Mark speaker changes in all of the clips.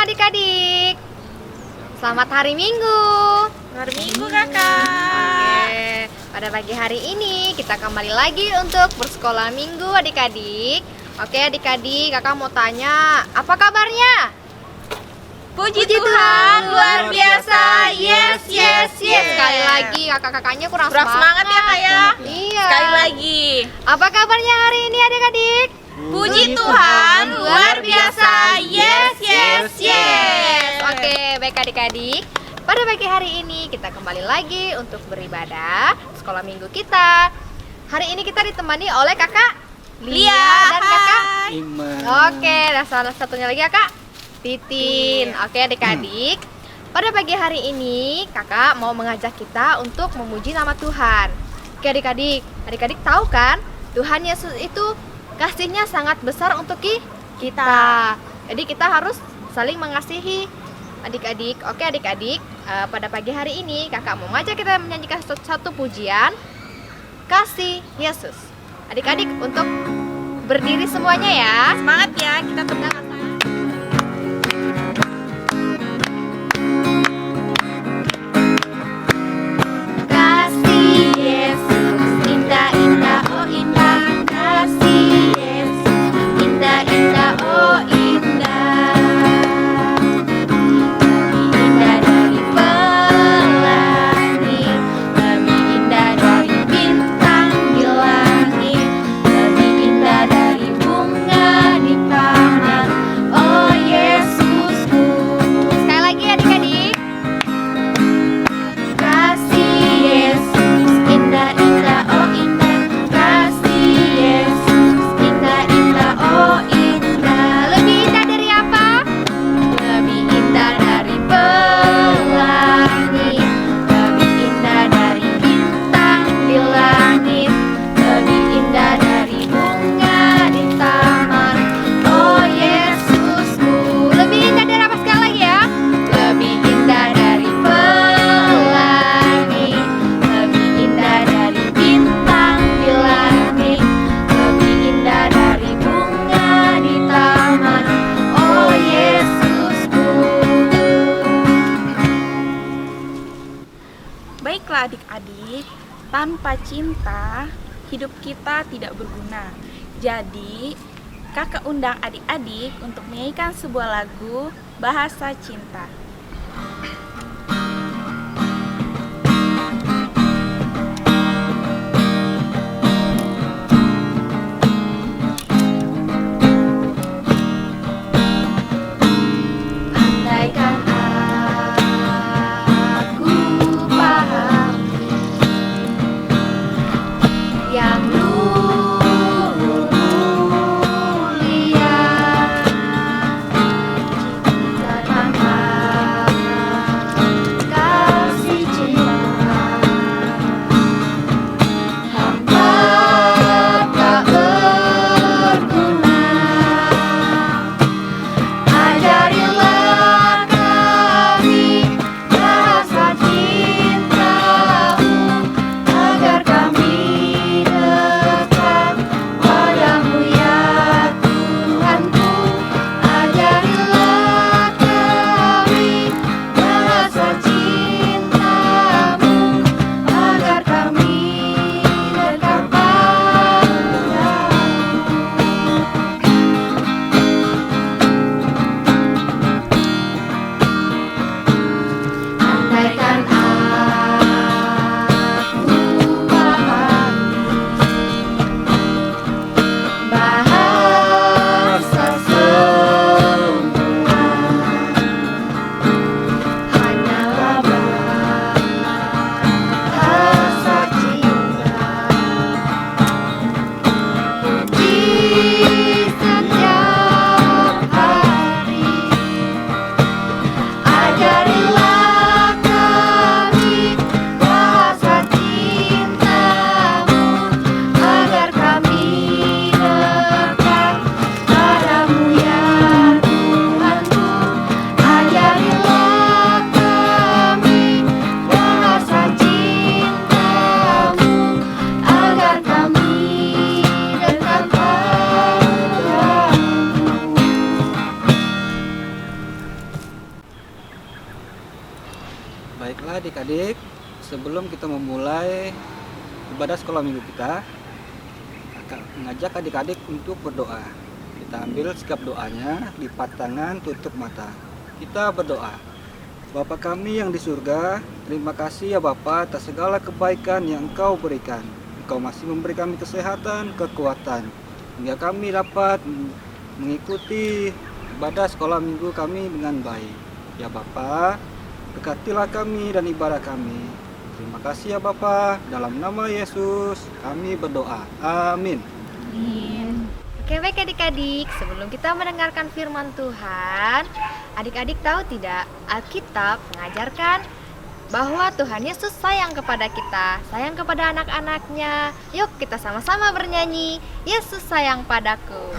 Speaker 1: adik-adik. Selamat hari Minggu.
Speaker 2: Hari Minggu, Kakak.
Speaker 1: Oke, pada pagi hari ini kita kembali lagi untuk bersekolah minggu adik-adik. Oke adik-adik, kakak mau tanya, apa kabarnya?
Speaker 2: Puji Tuhan, luar biasa. Yes.
Speaker 1: Sekali lagi kakak-kakaknya kurang
Speaker 2: semangat ya, Kak ya.
Speaker 1: Iya.
Speaker 2: Sekali lagi.
Speaker 1: Apa kabarnya hari ini adik-adik?
Speaker 2: Puji Tuhan, luar biasa. Yes.
Speaker 1: Oke, baik adik-adik. Pada pagi hari ini kita kembali lagi untuk beribadah sekolah minggu kita. Hari ini kita ditemani oleh kakak Lia dan kakak
Speaker 3: Iman.
Speaker 1: Oke, dan salah satunya lagi kakak Titin. Oke adik-adik, pada pagi hari ini kakak mau mengajak kita untuk memuji nama Tuhan. Oke adik-adik tahu kan Tuhan Yesus itu kasihnya sangat besar untuk kita. Jadi kita harus saling mengasihi adik-adik. Oke adik-adik, pada pagi hari ini kakak mau ngajak kita menyanyikan satu pujian Kasih Yesus. Adik-adik untuk berdiri semuanya ya.
Speaker 2: Semangat ya, kita tepuk tangan.
Speaker 1: Kasih Yesus indah-indah, oh indah. Kasih Yesus indah-indah, oh indah. Lebih indah dari pelangi, lebih indah dari bintang di langit, lebih indah dari bunga di taman, oh Yesusku. Sekali lagi adik-adik. Kasih Yesus indah-indah, oh indah. Kasih Yesus indah-indah, oh indah. Lebih indah dari apa? Lebih indah dari pelangi, lebih indah dari bintang di langit, lebih indah dari bunga di taman, oh Yesusku. Lebih indah dari apa sekali lagi ya? Lebih indah dari pelangi, lebih indah dari bintang di langit, lebih indah dari bunga di taman, oh Yesusku.
Speaker 2: Baiklah adik-adik, tanpa cinta hidup kita tidak berguna. Jadi, kakak undang adik-adik untuk menyanyikan sebuah lagu bahasa cinta.
Speaker 1: Andaikan aku paham yang mulia, jika tanpa
Speaker 3: Baiklah adik-adik, sebelum kita memulai ibadah sekolah minggu kita, akan mengajak adik-adik untuk berdoa. Kita ambil sikap doanya, lipat tangan, tutup mata. Kita berdoa. Bapa kami yang di surga, terima kasih ya Bapa atas segala kebaikan yang Engkau berikan. Engkau masih memberi kami kesehatan, kekuatan, hingga kami dapat mengikuti ibadah sekolah minggu kami dengan baik. Ya Bapa, berkatilah kami dan ibadah kami. Terima kasih ya Bapa, dalam nama Yesus kami berdoa. Amin.
Speaker 1: Oke baik adik-adik, sebelum kita mendengarkan firman Tuhan, adik-adik tahu tidak, Alkitab mengajarkan bahwa Tuhan Yesus sayang kepada kita, sayang kepada anak-anaknya. Yuk kita sama-sama bernyanyi, Yesus sayang padaku.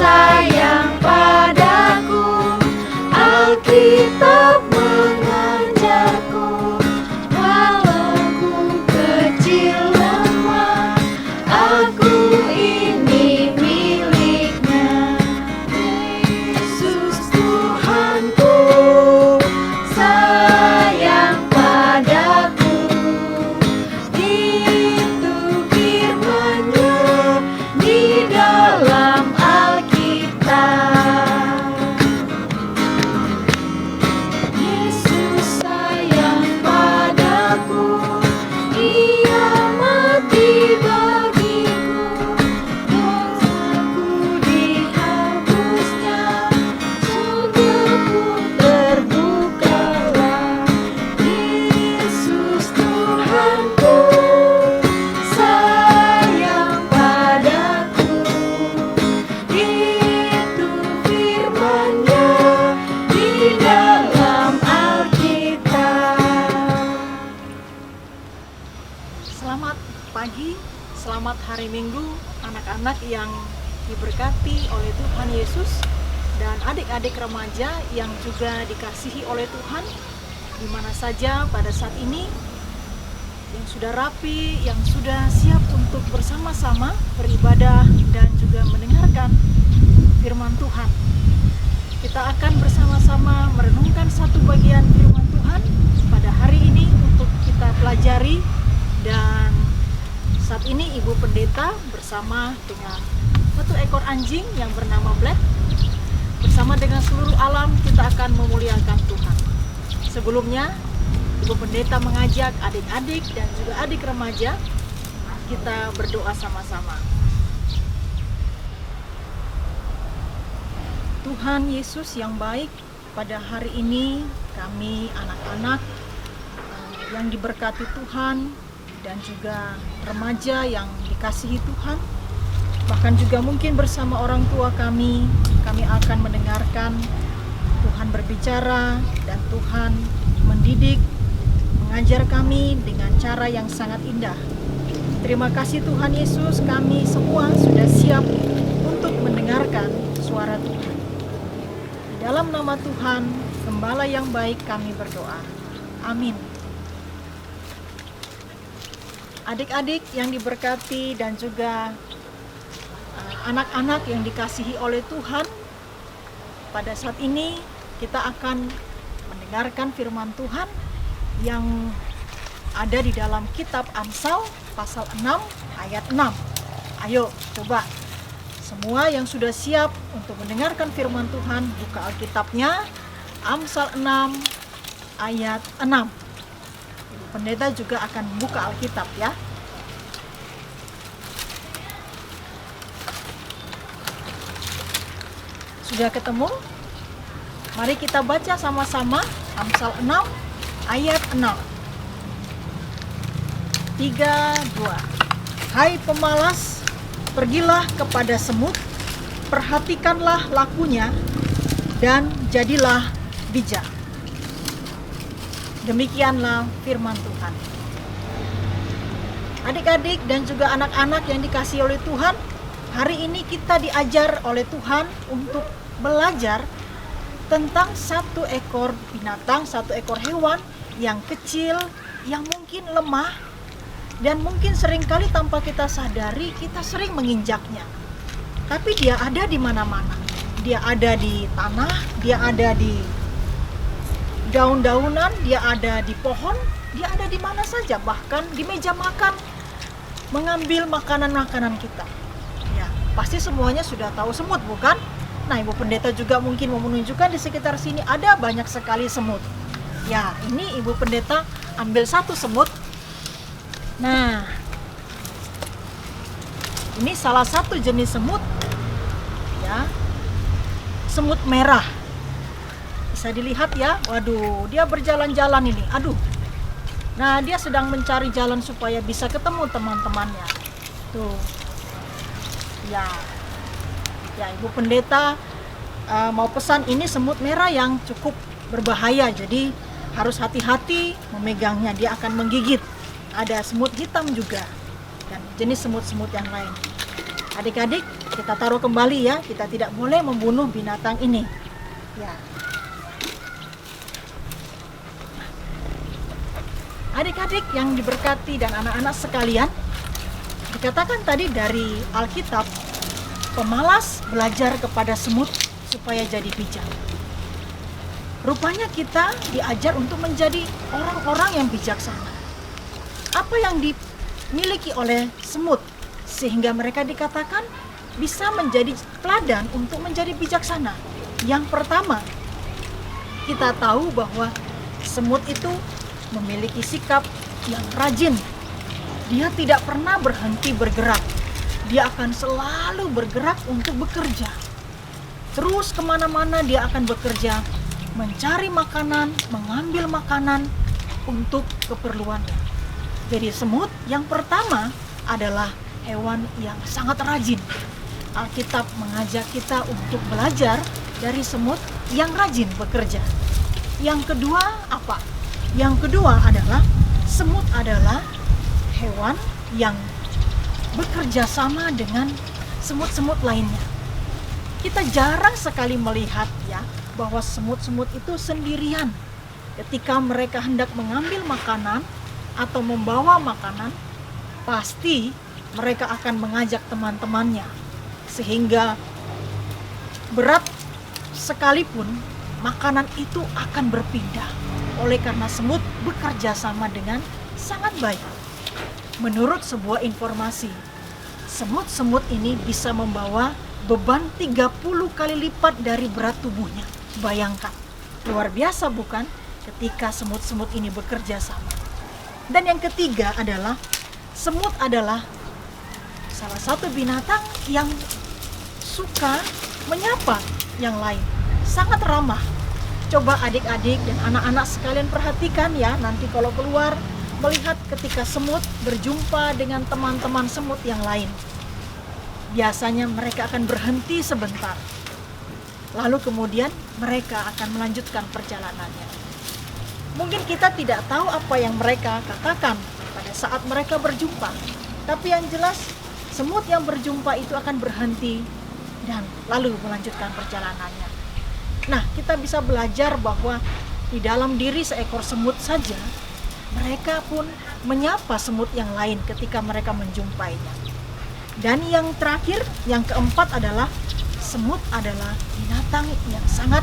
Speaker 2: Sayang padaku, Alkitab mengajarku, walau ku kecil lemah, aku ini miliknya. Yesus Tuhanku, sayang padaku, itu firman-Nya di dalam Yesus sayang padaku, Ia mati bagiku, dosaku dihapusnya, surgaku terbukalah. Yesus Tuhanku, sayang padaku, itu firman-Nya di dalam Alkitab.
Speaker 4: Selamat pagi, selamat hari Minggu, anak-anak yang diberkati oleh Tuhan Yesus dan adik-adik remaja yang juga dikasihi oleh Tuhan di mana saja pada saat ini, yang sudah rapi, yang sudah siap untuk bersama-sama beribadah dan juga mendengarkan firman Tuhan. Kita akan bersama-sama merenungkan satu bagian firman Tuhan pada hari ini untuk kita pelajari, dan saat ini Ibu Pendeta bersama dengan satu ekor anjing yang bernama Black, bersama dengan seluruh alam kita akan memuliakan Tuhan. Sebelumnya Ibu Pendeta mengajak adik-adik dan juga adik remaja kita berdoa sama-sama. Tuhan Yesus yang baik, pada hari ini kami anak-anak yang diberkati Tuhan dan juga remaja yang dikasihi Tuhan, bahkan juga mungkin bersama orang tua kami akan mendengarkan Tuhan berbicara dan Tuhan mendidik, mengajar kami dengan cara yang sangat indah. Terima kasih Tuhan Yesus, kami semua sudah siap untuk mendengarkan suara Tuhan. Di dalam nama Tuhan, Gembala yang baik, kami berdoa. Amin. Adik-adik yang diberkati dan juga anak-anak yang dikasihi oleh Tuhan, pada saat ini kita akan mendengarkan firman Tuhan yang ada di dalam kitab Amsal pasal 6 ayat 6. Ayo coba semua yang sudah siap untuk mendengarkan firman Tuhan, buka Alkitabnya, Amsal 6 ayat 6. Ibu Pendeta juga akan membuka Alkitab ya. Sudah ketemu? Mari kita baca sama-sama Amsal 6 ayat 6. 3, 2. Hai pemalas, pergilah kepada semut, perhatikanlah lakunya, dan jadilah bijak. Demikianlah firman Tuhan. Adik-adik dan juga anak-anak yang dikasihi oleh Tuhan, hari ini kita diajar oleh Tuhan untuk belajar tentang satu ekor binatang, satu ekor hewan yang kecil, yang mungkin lemah, dan mungkin seringkali tanpa kita sadari kita sering menginjaknya. Tapi dia ada di mana-mana. Dia ada di tanah, dia ada di daun-daunan, dia ada di pohon, dia ada di mana saja, bahkan di meja makan, mengambil makanan-makanan kita. Ya, pasti semuanya sudah tahu semut, bukan? Nah, Ibu Pendeta juga mungkin mau menunjukkan di sekitar sini ada banyak sekali semut. Ya, ini Ibu Pendeta ambil satu semut. Nah, ini salah satu jenis semut, ya, semut merah. Bisa dilihat ya, waduh, dia berjalan-jalan ini, aduh. Nah, dia sedang mencari jalan supaya bisa ketemu teman-temannya. Tuh, ya, Ibu Pendeta mau pesan ini semut merah yang cukup berbahaya, jadi harus hati-hati memegangnya, dia akan menggigit. Ada semut hitam juga dan jenis semut-semut yang lain. Adik-adik, kita taruh kembali ya, kita tidak boleh membunuh binatang ini. Ya. Adik-adik yang diberkati dan anak-anak sekalian, dikatakan tadi dari Alkitab, pemalas belajar kepada semut supaya jadi bijak. Rupanya kita diajar untuk menjadi orang-orang yang bijaksana. Apa yang dimiliki oleh semut sehingga mereka dikatakan bisa menjadi teladan untuk menjadi bijaksana? Yang pertama, kita tahu bahwa semut itu memiliki sikap yang rajin. Dia tidak pernah berhenti bergerak. Dia akan selalu bergerak untuk bekerja. Terus kemana-mana dia akan bekerja, mencari makanan, mengambil makanan untuk keperluannya. Jadi semut yang pertama adalah hewan yang sangat rajin. Alkitab mengajak kita untuk belajar dari semut yang rajin bekerja. Yang kedua apa? Yang kedua adalah semut adalah hewan yang bekerja sama dengan semut-semut lainnya. Kita jarang sekali melihat ya bahwa semut-semut itu sendirian. Ketika mereka hendak mengambil makanan atau membawa makanan, pasti mereka akan mengajak teman-temannya, sehingga berat sekalipun makanan itu akan berpindah oleh karena semut bekerja sama dengan sangat baik. Menurut sebuah informasi, semut-semut ini bisa membawa beban 30 kali lipat dari berat tubuhnya. Bayangkan, luar biasa bukan ketika semut-semut ini bekerja sama. Dan yang ketiga adalah semut adalah salah satu binatang yang suka menyapa yang lain, sangat ramah. Coba adik-adik dan anak-anak sekalian perhatikan ya, nanti kalau keluar melihat ketika semut berjumpa dengan teman-teman semut yang lain. Biasanya mereka akan berhenti sebentar, lalu kemudian mereka akan melanjutkan perjalanannya. Mungkin kita tidak tahu apa yang mereka katakan pada saat mereka berjumpa, tapi yang jelas semut yang berjumpa itu akan berhenti dan lalu melanjutkan perjalanannya. Nah, kita bisa belajar bahwa di dalam diri seekor semut saja, mereka pun menyapa semut yang lain ketika mereka menjumpainya. Dan yang terakhir, yang keempat adalah semut adalah binatang yang sangat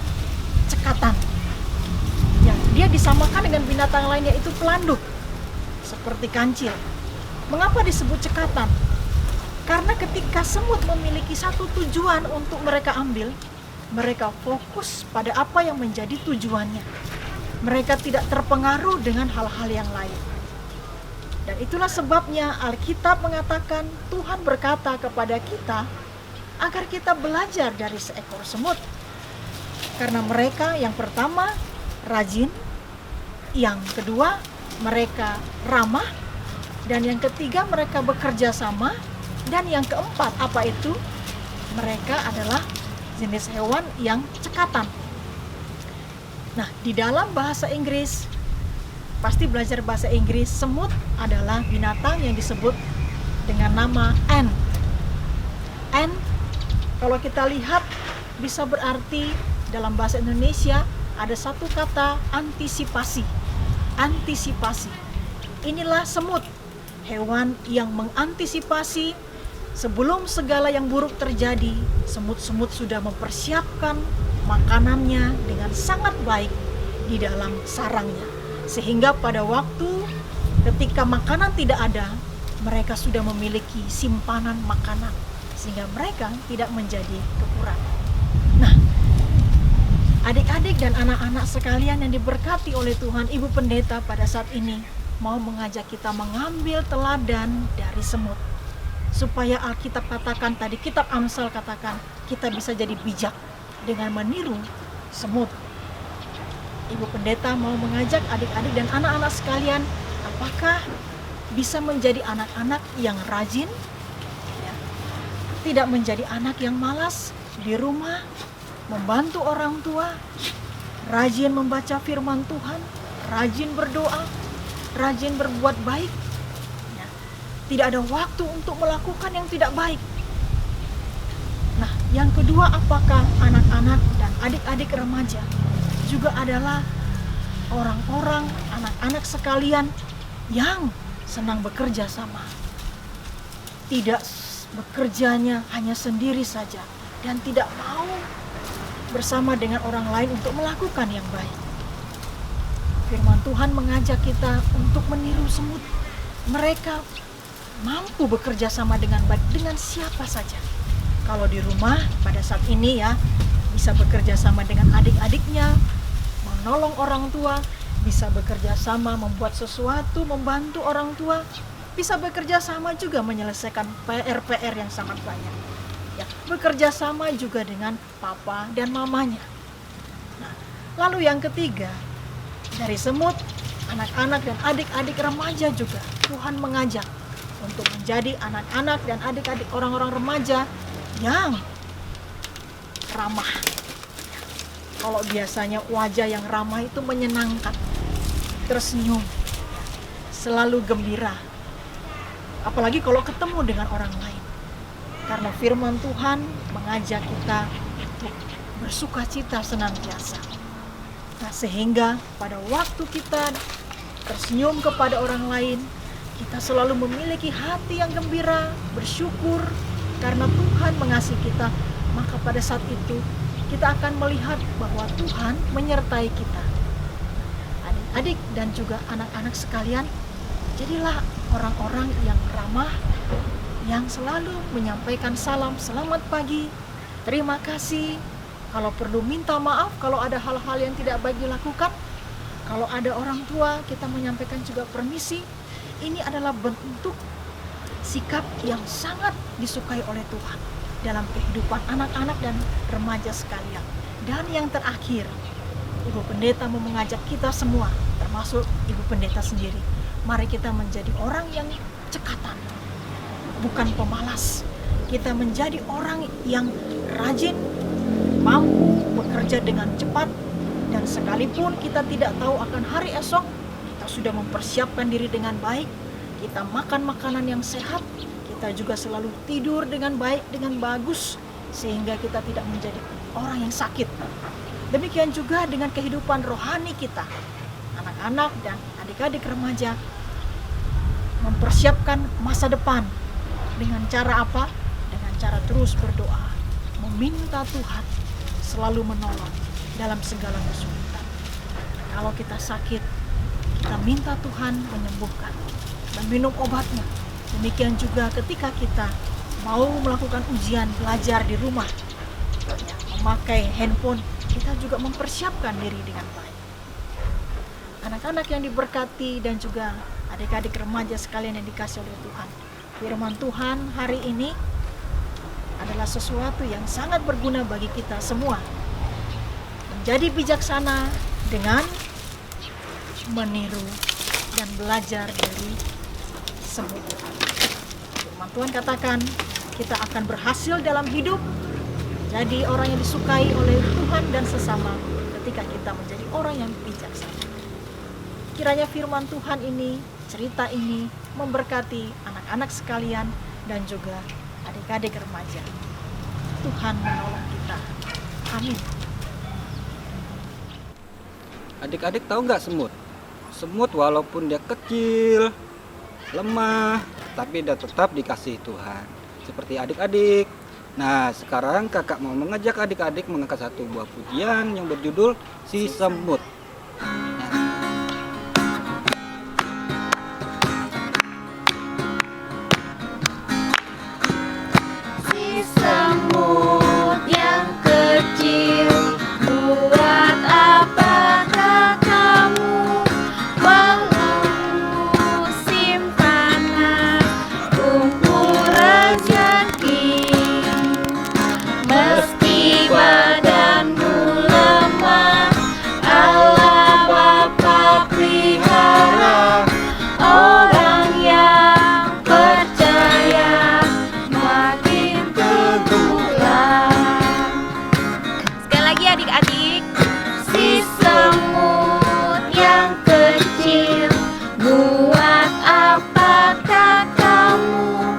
Speaker 4: cekatan. Ya, dia disamakan dengan binatang lain yaitu pelanduk, seperti kancil. Mengapa disebut cekatan? Karena ketika semut memiliki satu tujuan untuk mereka ambil, mereka fokus pada apa yang menjadi tujuannya. Mereka tidak terpengaruh dengan hal-hal yang lain. Dan itulah sebabnya Alkitab mengatakan Tuhan berkata kepada kita agar kita belajar dari seekor semut. Karena mereka yang pertama rajin, yang kedua mereka ramah, dan yang ketiga mereka bekerja sama, dan yang keempat apa itu? Mereka adalah jenis hewan yang cekatan. Nah, di dalam bahasa Inggris, pasti belajar bahasa Inggris, semut adalah binatang yang disebut dengan nama ant. Ant, kalau kita lihat, bisa berarti dalam bahasa Indonesia ada satu kata antisipasi. antisipasi. Inilah semut, hewan yang mengantisipasi sebelum segala yang buruk terjadi. Semut-semut sudah mempersiapkan makanannya dengan sangat baik di dalam sarangnya, sehingga pada waktu ketika makanan tidak ada, mereka sudah memiliki simpanan makanan, sehingga mereka tidak menjadi kekurangan. Nah, adik-adik dan anak-anak sekalian yang diberkati oleh Tuhan, Ibu Pendeta pada saat ini mau mengajak kita mengambil teladan dari semut, supaya Alkitab katakan tadi, kitab Amsal katakan, kita bisa jadi bijak dengan meniru semut. Ibu Pendeta mau mengajak adik-adik dan anak-anak sekalian, apakah bisa menjadi anak-anak yang rajin, ya, tidak menjadi anak yang malas di rumah, membantu orang tua, rajin membaca firman Tuhan, rajin berdoa, rajin berbuat baik, ya, tidak ada waktu untuk melakukan yang tidak baik. Nah, yang kedua, apakah anak-anak dan adik-adik remaja juga adalah orang-orang, anak-anak sekalian yang senang bekerja sama, tidak bekerjanya hanya sendiri saja, dan tidak mau bersama dengan orang lain untuk melakukan yang baik. Firman Tuhan mengajak kita untuk meniru semut. Mereka mampu bekerja sama dengan baik dengan siapa saja. Kalau di rumah pada saat ini ya, bisa bekerja sama dengan adik-adiknya, menolong orang tua, bisa bekerja sama membuat sesuatu, membantu orang tua, bisa bekerja sama juga menyelesaikan PR-PR yang sangat banyak. Ya, bekerja sama juga dengan papa dan mamanya. Nah, lalu yang ketiga, dari semut, anak-anak dan adik-adik remaja juga Tuhan mengajak untuk menjadi anak-anak dan adik-adik orang-orang remaja yang ramah. Kalau biasanya wajah yang ramah itu menyenangkan, tersenyum, selalu gembira. Apalagi kalau ketemu dengan orang lain. Karena firman Tuhan mengajak kita untuk bersukacita senantiasa. Nah, sehingga pada waktu kita tersenyum kepada orang lain, kita selalu memiliki hati yang gembira, bersyukur karena Tuhan mengasihi kita. Maka pada saat itu kita akan melihat bahwa Tuhan menyertai kita. Adik-adik dan juga anak-anak sekalian, jadilah orang-orang yang ramah, yang selalu menyampaikan salam, selamat pagi, terima kasih. Kalau perlu minta maaf kalau ada hal-hal yang tidak baik dilakukan. Kalau ada orang tua, kita menyampaikan juga permisi. Ini adalah bentuk sikap yang sangat disukai oleh Tuhan dalam kehidupan anak-anak dan remaja sekalian. Dan yang terakhir, Ibu Pendeta mau mengajak kita semua, termasuk Ibu Pendeta sendiri, mari kita menjadi orang yang cekatan, bukan pemalas. Kita menjadi orang yang rajin, mampu bekerja dengan cepat, dan sekalipun kita tidak tahu akan hari esok, kita sudah mempersiapkan diri dengan baik. Kita makan makanan yang sehat, kita juga selalu tidur dengan baik, dengan bagus, sehingga kita tidak menjadi orang yang sakit. Demikian juga dengan kehidupan rohani kita. Anak-anak dan adik-adik remaja mempersiapkan masa depan dengan cara apa? Dengan cara terus berdoa, meminta Tuhan selalu menolong dalam segala kesulitan. Kalau kita sakit, kita minta Tuhan menyembuhkan dan minum obatnya. Demikian juga ketika kita mau melakukan ujian belajar di rumah, memakai handphone, kita juga mempersiapkan diri dengan baik. Anak-anak yang diberkati dan juga adik-adik remaja sekalian yang dikasihi oleh Tuhan, firman Tuhan hari ini adalah sesuatu yang sangat berguna bagi kita semua. Menjadi bijaksana dengan meniru dan belajar dari semut. Firman Tuhan katakan kita akan berhasil dalam hidup, jadi orang yang disukai oleh Tuhan dan sesama ketika kita menjadi orang yang bijaksana. Kiranya firman Tuhan ini, cerita ini memberkati anak-anak sekalian dan juga adik-adik remaja. Tuhan menolong kita. Amin.
Speaker 3: Adik-adik tahu nggak semut? semut walaupun dia kecil, lemah, tapi dia tetap dikasih Tuhan. Seperti adik-adik. Nah, sekarang kakak mau mengajak adik-adik mengangkat satu buah pujian yang berjudul Si Semut.
Speaker 2: Si semut yang kecil, buat apakah kamu walau musim panas, kumpul rezeki, meski badanmu lemah, Allah Bapa pelihara orang yang percaya makin teguhlah. Sekali lagi adik-adik. Si semut yang kecil, buat apakah kamu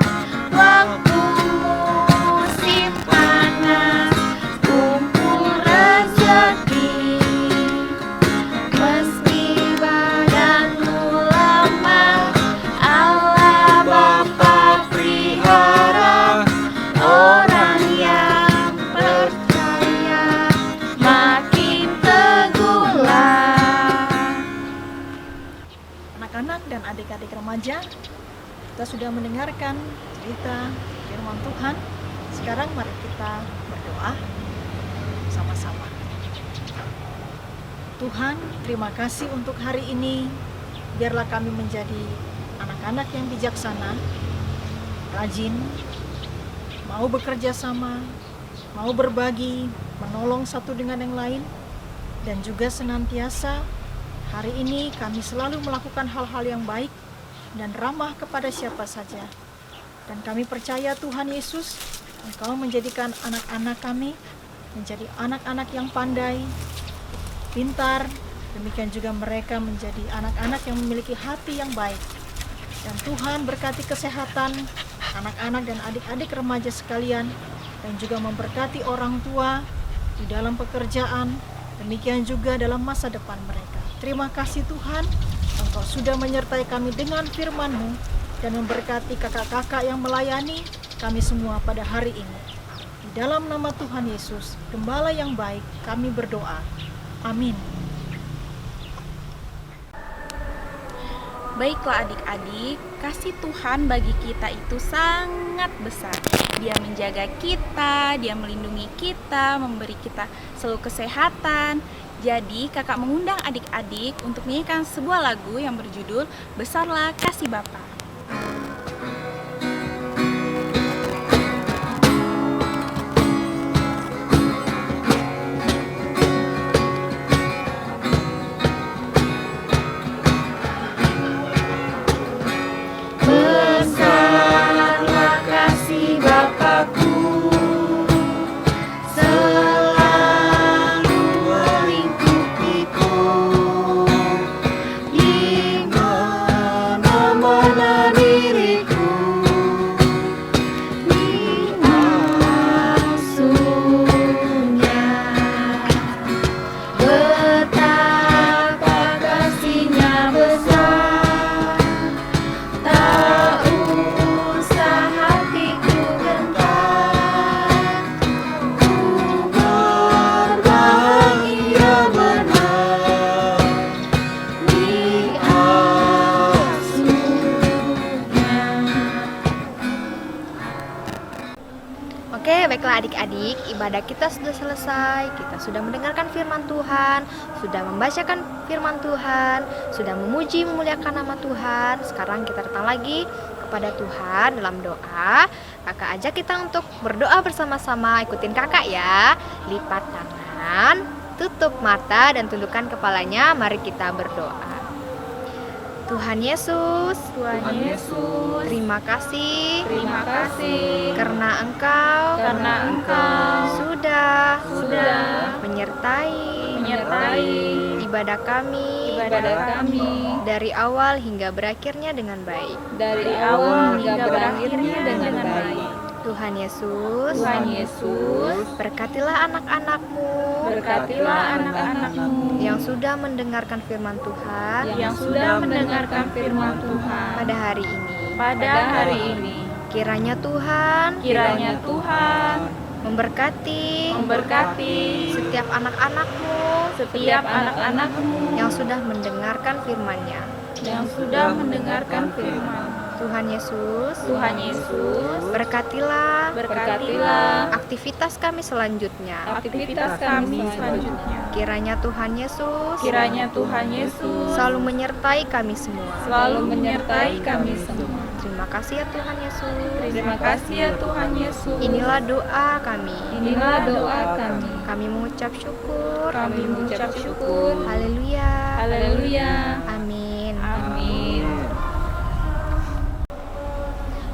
Speaker 2: waktu musim panas, kumpul rezeki, meski badanmu lemah, Allah Bapa pelihara orang yang percaya makin teguhlah.
Speaker 4: Anak-anak dan adik-adik remaja, kita sudah mendengarkan cerita firman Tuhan. Sekarang mari kita berdoa sama-sama. Tuhan, terima kasih untuk hari ini. Biarlah kami menjadi anak-anak yang bijaksana, rajin, mau bekerja sama, mau berbagi, menolong satu dengan yang lain, dan juga senantiasa hari ini kami selalu melakukan hal-hal yang baik dan ramah kepada siapa saja. Dan kami percaya Tuhan Yesus, Engkau menjadikan anak-anak kami menjadi anak-anak yang pandai, pintar, demikian juga mereka menjadi anak-anak yang memiliki hati yang baik. Dan Tuhan berkati kesehatan anak-anak dan adik-adik remaja sekalian, dan juga memberkati orang tua di dalam pekerjaan, demikian juga dalam masa depan mereka. Terima kasih Tuhan, Engkau sudah menyertai kami dengan firman-Mu dan memberkati kakak-kakak yang melayani kami semua pada hari ini. Di dalam nama Tuhan Yesus, Gembala yang baik, kami berdoa. Amin.
Speaker 2: Baiklah adik-adik, kasih Tuhan bagi kita itu sangat besar. Dia menjaga kita, Dia melindungi kita, memberi kita selalu kesehatan. Jadi kakak mengundang adik-adik untuk menyanyikan sebuah lagu yang berjudul Besarlah Kasih Bapa. Besarlah kasih Bapakku, selalu melingkupiku, di mana-mana diriku diasuhnya. Betapa kasihnya besar, tak usah hatiku gentar, ku berbahagia benar diasuhnya.
Speaker 1: Oke, baiklah adik-adik, ibadah kita sudah selesai. Kita sudah mendengarkan firman Tuhan, sudah membacakan firman Tuhan, sudah memuji memuliakan nama Tuhan. Sekarang kita datang lagi kepada Tuhan dalam doa. Kakak ajak kita untuk berdoa bersama-sama. Ikutin kakak ya. Lipat tangan, tutup mata dan tundukkan kepalanya. Mari kita berdoa. Tuhan Yesus, terima kasih karena Engkau sudah menyertai ibadah kami dari awal hingga berakhirnya dengan baik. Tuhan Yesus,
Speaker 2: Tuhan Yesus,
Speaker 1: berkatilah anak-anakmu
Speaker 2: berkatilah anak-anakmu
Speaker 1: yang sudah mendengarkan firman Tuhan
Speaker 2: yang sudah mendengarkan firman Tuhan
Speaker 1: pada hari ini.
Speaker 2: pada hari ini.
Speaker 1: Kiranya Tuhan
Speaker 2: Kiranya Tuhan
Speaker 1: memberkati
Speaker 2: setiap
Speaker 1: setiap anak-anakmu
Speaker 2: anak-anakmu
Speaker 1: yang sudah mendengarkan firman-Nya.
Speaker 2: yang sudah mendengarkan firman.
Speaker 1: Tuhan Yesus,
Speaker 2: Tuhan Yesus,
Speaker 1: berkatilah aktivitas kami selanjutnya.
Speaker 2: aktivitas kami selanjutnya.
Speaker 1: Kiranya Tuhan Yesus
Speaker 2: Kiranya Tuhan Yesus
Speaker 1: selalu menyertai kami semua.
Speaker 2: selalu menyertai kami semua.
Speaker 1: Terima kasih ya Tuhan Yesus.
Speaker 2: Terima kasih ya Tuhan Yesus.
Speaker 1: Inilah doa kami.
Speaker 2: Inilah doa kami.
Speaker 1: Kami mengucap syukur.
Speaker 2: Kami mengucap syukur.
Speaker 1: Haleluya.
Speaker 2: Haleluya.
Speaker 1: Amin.
Speaker 2: Amin.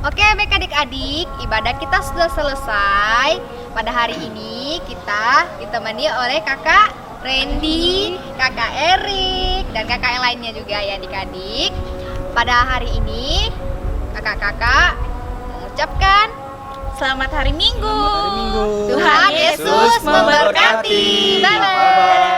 Speaker 1: Oke, baik adik-adik, ibadah kita sudah selesai. Pada hari ini kita ditemani oleh kakak Randy, kakak Erik, dan kakak yang lainnya juga ya adik-adik. Pada hari ini kakak-kakak mengucapkan
Speaker 2: Selamat hari Minggu.
Speaker 3: Hari Minggu.
Speaker 1: Tuhan Yesus memberkati. Bye-bye.